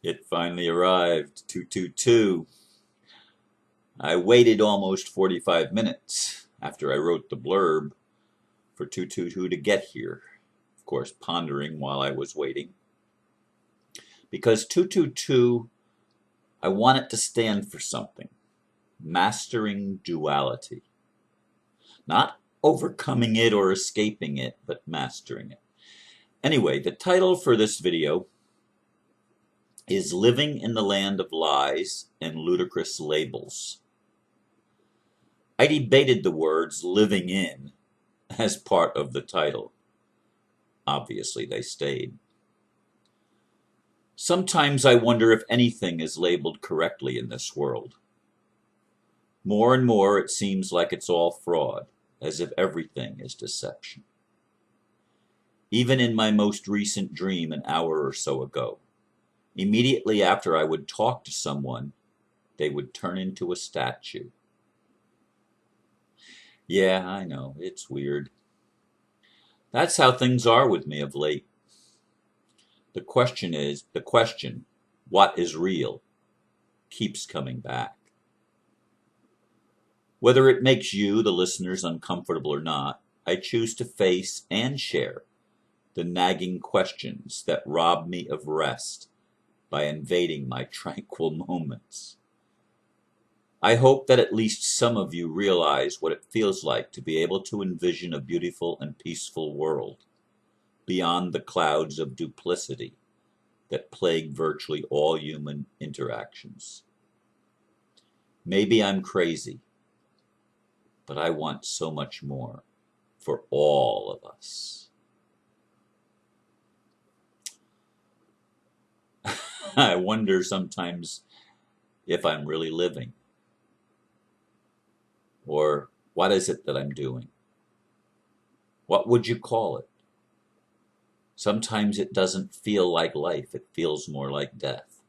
It finally arrived, 222. I waited almost 45 minutes after I wrote the blurb for 222 to get here. Of course, pondering while I was waiting. Because 222, I want it to stand for something. Mastering duality. Not overcoming it or escaping it, but mastering it. Anyway, the title for this video is Living in the Land of Lies and Ludicrous Labels. I debated the words living in as part of the title. Obviously, they stayed. Sometimes I wonder if anything is labeled correctly in this world. More and more it seems like it's all fraud, as if everything is deception. Even in my most recent dream an hour or so ago, immediately after I would talk to someone, they would turn into a statue. Yeah, I know, it's weird. That's how things are with me of late. The question, what is real, keeps coming back. Whether it makes you, the listeners, uncomfortable or not, I choose to face and share the nagging questions that rob me of rest by invading my tranquil moments. I hope that at least some of you realize what it feels like to be able to envision a beautiful and peaceful world beyond the clouds of duplicity that plague virtually all human interactions. Maybe I'm crazy, but I want so much more for all of us. I wonder sometimes if I'm really living, or what is it that I'm doing? What would you call it? Sometimes it doesn't feel like life, it feels more like death.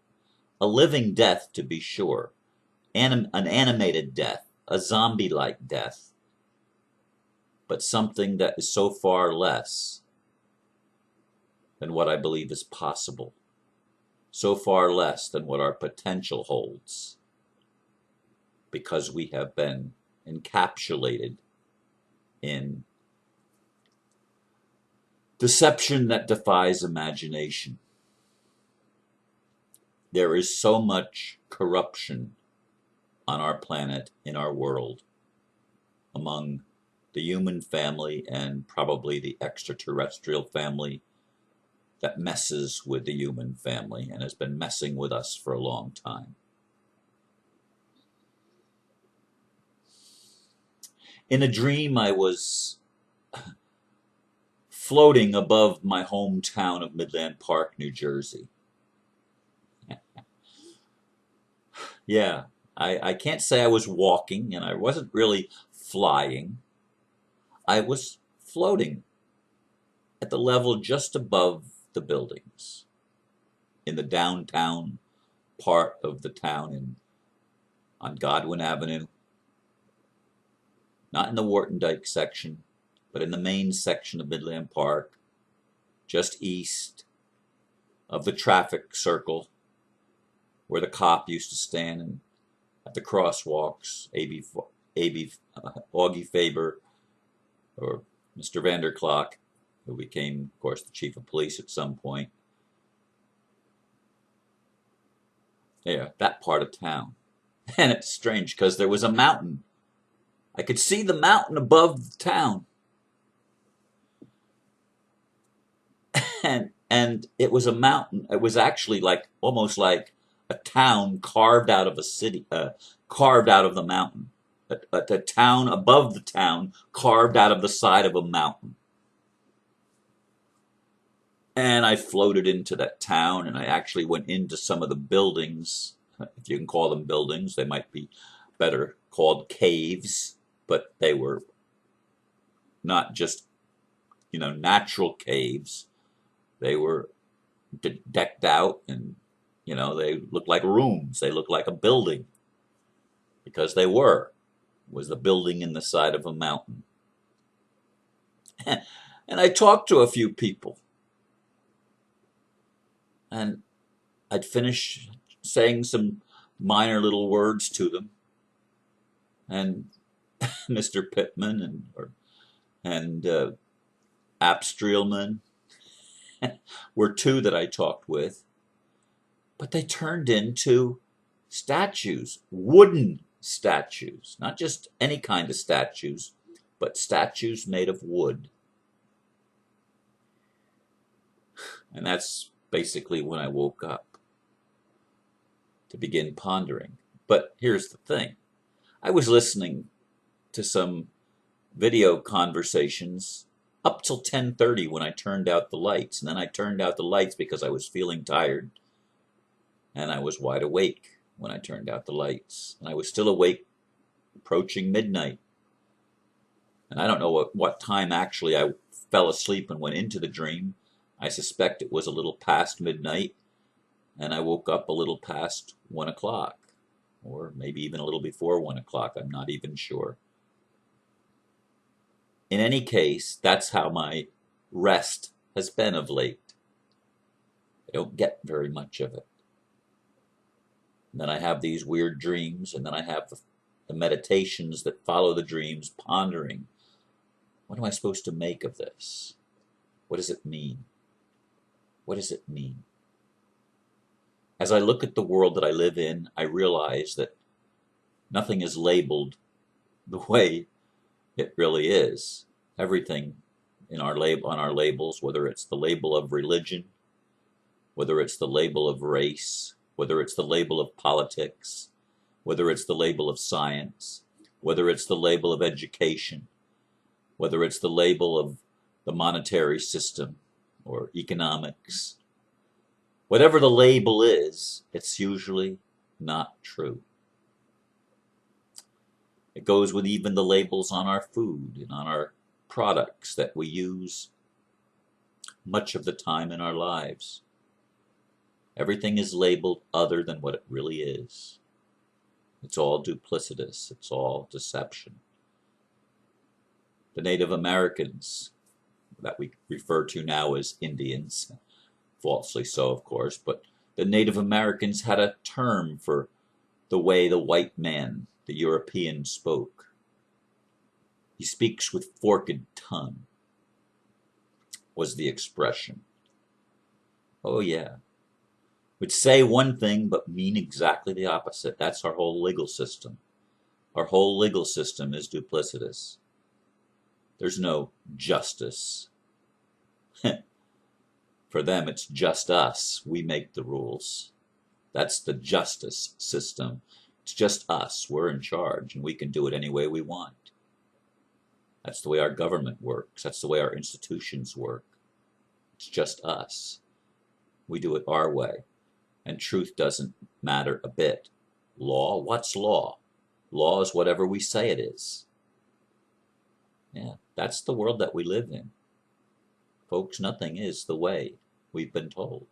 A living death, to be sure, an animated death, a zombie-like death, but something that is so far less than what I believe is possible, so far less than what our potential holds, because we have been encapsulated in deception that defies imagination. There is so much corruption on our planet, in our world, among the human family and probably the extraterrestrial family that messes with the human family and has been messing with us for a long time. In a dream, I was floating above my hometown of Midland Park, New Jersey. Yeah, I can't say I was walking, and I wasn't really flying. I was floating at the level just above the buildings in the downtown part of the town on Godwin Avenue. Not in the Wharton Dyke section, but in the main section of Midland Park, just east of the traffic circle where the cop used to stand at the crosswalks, Augie Faber, or Mr. Vanderclock, who became, of course, the chief of police at some point. Yeah, that part of town. And it's strange because there was a mountain. I could see the mountain above the town. And it was a mountain. It was actually like almost like a town carved out of a city, carved out of the mountain. A town above the town, carved out of the side of a mountain. And I floated into that town, and I actually went into some of the buildings. If you can call them buildings, they might be better called caves, but they were not just, natural caves. They were decked out, and, they looked like rooms. They looked like a building, because they were. It was the building in the side of a mountain. And I talked to a few people. And I'd finish saying some minor little words to them, and Mr. Pittman and App Streelman were two that I talked with, but they turned into statues, wooden statues, not just any kind of statues, but statues made of wood. And that's basically when I woke up to begin pondering. But here's the thing. I was listening to some video conversations up till 10:30 when I turned out the lights. And then I turned out the lights because I was feeling tired. And I was wide awake when I turned out the lights. And I was still awake approaching midnight. And I don't know what time actually I fell asleep and went into the dream. I suspect it was a little past midnight, and I woke up a little past 1 o'clock, or maybe even a little before 1 o'clock. I'm not even sure. In any case, that's how my rest has been of late. I don't get very much of it. And then I have these weird dreams, and then I have the meditations that follow the dreams, pondering, what am I supposed to make of this? What does it mean? What does it mean? As I look at the world that I live in, I realize that nothing is labeled the way it really is. Everything on our labels, whether it's the label of religion, whether it's the label of race, whether it's the label of politics, whether it's the label of science, whether it's the label of education, whether it's the label of the monetary system or economics. Whatever the label is, it's usually not true. It goes with even the labels on our food and on our products that we use much of the time in our lives. Everything is labeled other than what it really is. It's all duplicitous. It's all deception. The Native Americans, that we refer to now as Indians, falsely so, of course, but the Native Americans had a term for the way the white man, the European, spoke. He speaks with forked tongue, was the expression. Oh yeah. Would say one thing but mean exactly the opposite. That's our whole legal system. Our whole legal system is duplicitous. There's no justice. For them, it's just us. We make the rules. That's the justice system. It's just us. We're in charge, and we can do it any way we want. That's the way our government works. That's the way our institutions work. It's just us. We do it our way. And truth doesn't matter a bit. Law? What's law? Law is whatever we say it is. Yeah, that's the world that we live in. Folks, nothing is the way we've been told.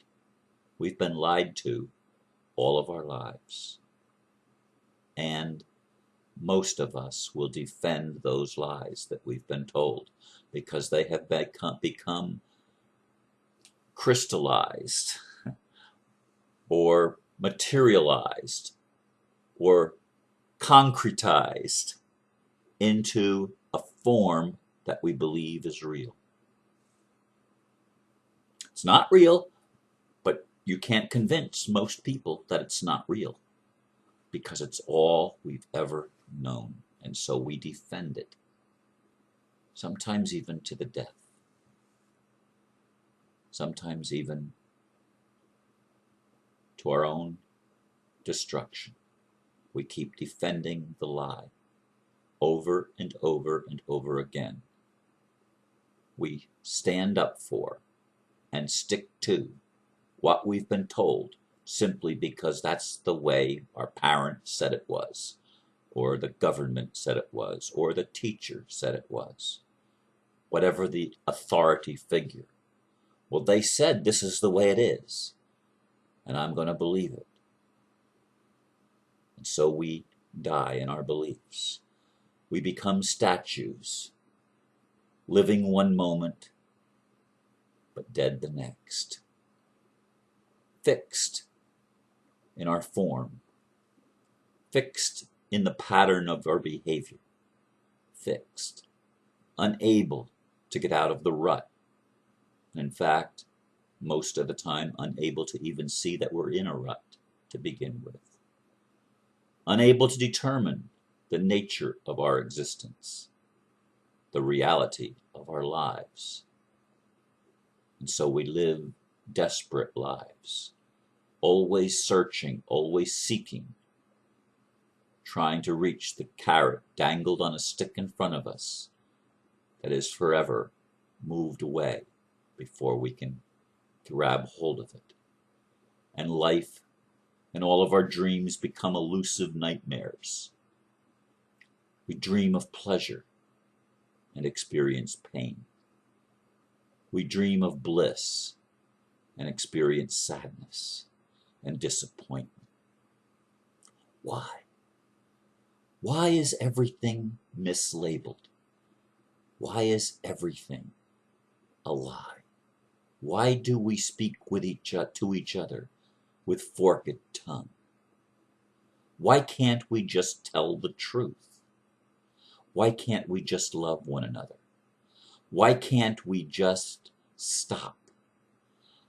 We've been lied to all of our lives. And most of us will defend those lies that we've been told because they have become crystallized or materialized or concretized into a form that we believe is real. It's not real, but you can't convince most people that it's not real because it's all we've ever known, and so we defend it, sometimes even to the death, sometimes even to our own destruction. We keep defending the lie over and over and over again. We stand up for and stick to what we've been told simply because that's the way our parents said it was, or the government said it was, or the teacher said it was, whatever the authority figure. Well, they said this is the way it is, and I'm going to believe it. And so we die in our beliefs. We become statues, living one moment, but dead the next. Fixed in our form, fixed in the pattern of our behavior, fixed, unable to get out of the rut. In fact, most of the time, unable to even see that we're in a rut to begin with. Unable to determine the nature of our existence, the reality of our lives. And so we live desperate lives, always searching, always seeking, trying to reach the carrot dangled on a stick in front of us that is forever moved away before we can grab hold of it. And life and all of our dreams become elusive nightmares. We dream of pleasure and experience pain. We dream of bliss and experience sadness and disappointment. Why? Why is everything mislabeled? Why is everything a lie? Why do we speak to each other with forked tongue? Why can't we just tell the truth? Why can't we just love one another? Why can't we just stop?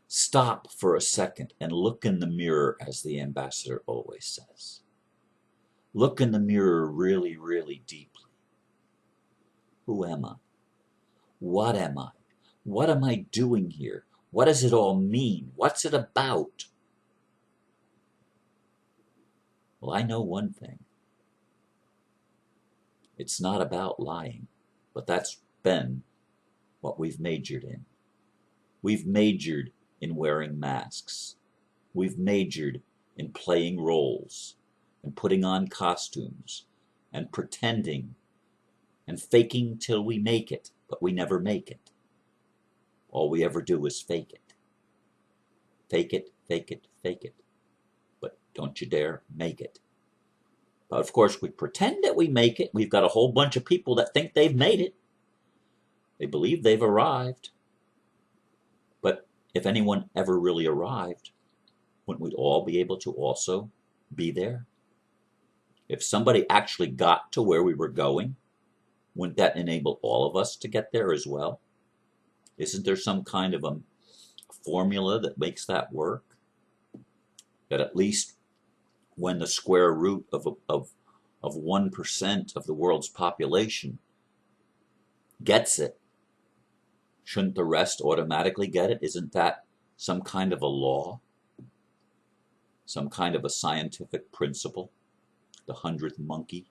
Stop for a second and look in the mirror, as the ambassador always says. Look in the mirror really, really deeply. Who am I? What am I? What am I doing here? What does it all mean? What's it about? Well, I know one thing. It's not about lying, but that's been what we've majored in. We've majored in wearing masks. We've majored in playing roles and putting on costumes and pretending and faking till we make it, but we never make it. All we ever do is fake it. Fake it, fake it, fake it. But don't you dare make it. But of course, we pretend that we make it. We've got a whole bunch of people that think they've made it. They believe they've arrived. But if anyone ever really arrived, wouldn't we all be able to also be there? If somebody actually got to where we were going, wouldn't that enable all of us to get there as well? Isn't there some kind of a formula that makes that work? That at least when the square root of 1% of the world's population gets it, shouldn't the rest automatically get it? Isn't that some kind of a law? Some kind of a scientific principle? The 100th monkey?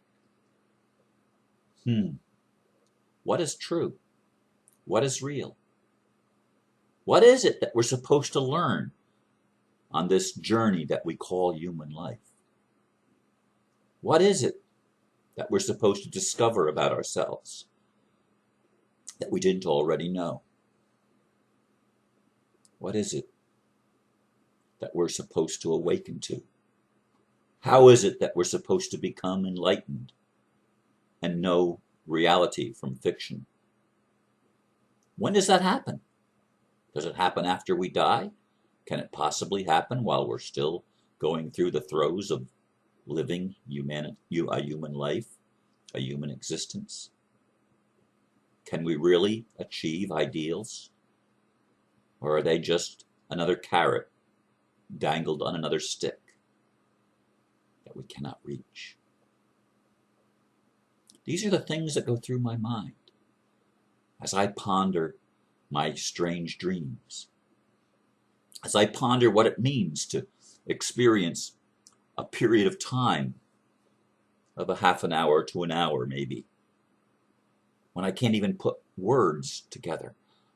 What is true? What is real? What is it that we're supposed to learn on this journey that we call human life? What is it that we're supposed to discover about ourselves that we didn't already know? What is it that we're supposed to awaken to? How is it that we're supposed to become enlightened and know reality from fiction? When does that happen? Does it happen after we die? Can it possibly happen while we're still going through the throes of living a human life, a human existence? Can we really achieve ideals? Or are they just another carrot dangled on another stick that we cannot reach? These are the things that go through my mind as I ponder my strange dreams, as I ponder what it means to experience a period of time of a half an hour to an hour maybe, when I can't even put words together.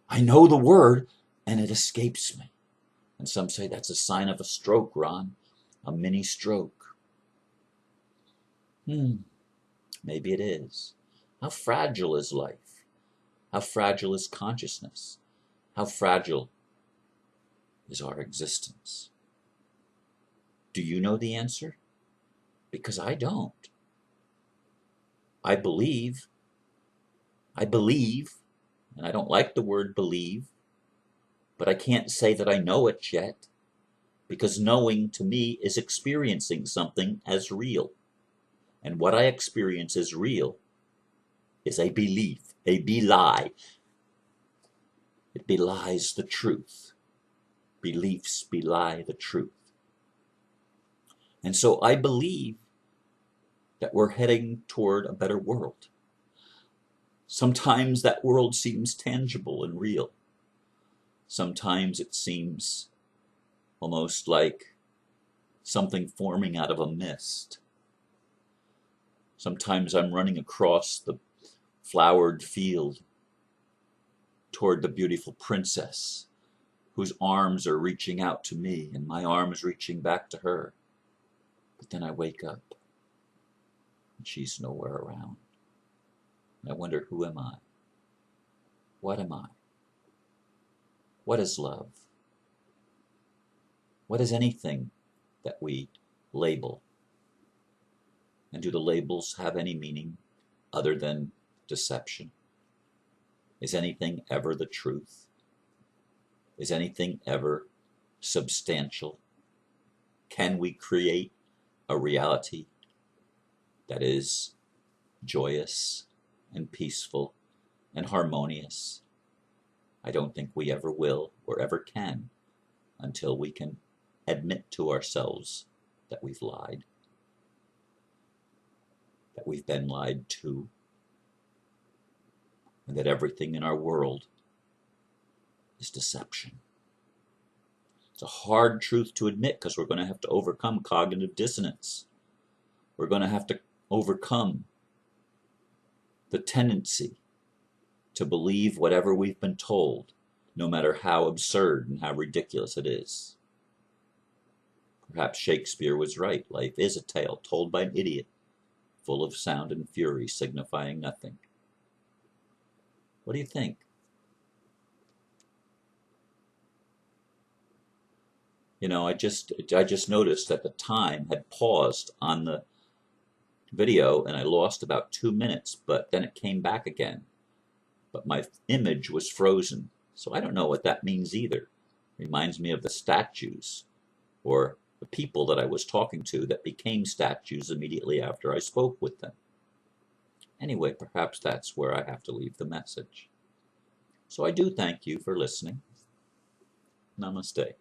I know the word and it escapes me. And some say that's a sign of a stroke, Ron, a mini stroke. Maybe it is. How fragile is life? How fragile is consciousness? How fragile is our existence? Do you know the answer? Because I don't. I believe, and I don't like the word believe, but I can't say that I know it yet. Because knowing to me is experiencing something as real. And what I experience as real is a belief, a belie. It belies the truth. Beliefs belie the truth. And so I believe that we're heading toward a better world. Sometimes that world seems tangible and real. Sometimes it seems almost like something forming out of a mist. Sometimes I'm running across the flowered field toward the beautiful princess whose arms are reaching out to me and my arms reaching back to her. But then I wake up and she's nowhere around. And I wonder, who am I? What am I? What is love? What is anything that we label? And do the labels have any meaning other than deception? Is anything ever the truth? Is anything ever substantial? Can we create a reality that is joyous and peaceful and harmonious? I don't think we ever will or ever can until we can admit to ourselves that we've lied, that we've been lied to, and that everything in our world is deception. It's a hard truth to admit because we're going to have to overcome cognitive dissonance. We're going to have to overcome the tendency to believe whatever we've been told, no matter how absurd and how ridiculous it is. Perhaps Shakespeare was right. Life is a tale told by an idiot, full of sound and fury, signifying nothing. What do you think? You know, I just noticed that the time had paused on the video and I lost about 2 minutes, but then it came back again. But my image was frozen. So I don't know what that means either. It reminds me of the statues or the people that I was talking to that became statues immediately after I spoke with them. Anyway, perhaps that's where I have to leave the message. So I do thank you for listening. Namaste.